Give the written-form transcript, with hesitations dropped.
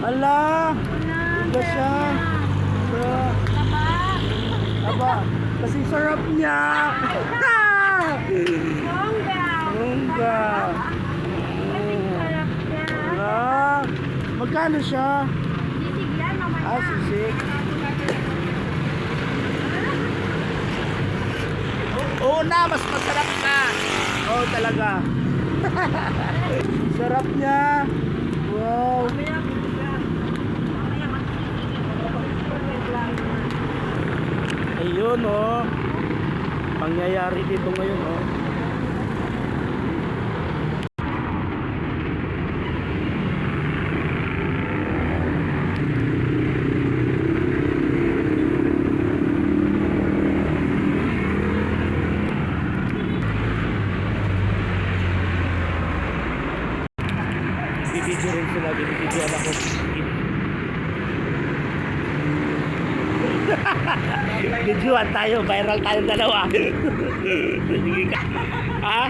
Ala! Ito siya. Aba, kasi sarap niya. Mungga. Ah, magkano siya? Sisig. Oo na, mas masarap na. Oo talaga. Sarap niya. Wow. Ayun oh. Pangyayari dito ngayon oh. Bibidyo rin sila, bibidyoan ako. Bidyoan tayo, viral tayo dalawa. Sige ka. Ha?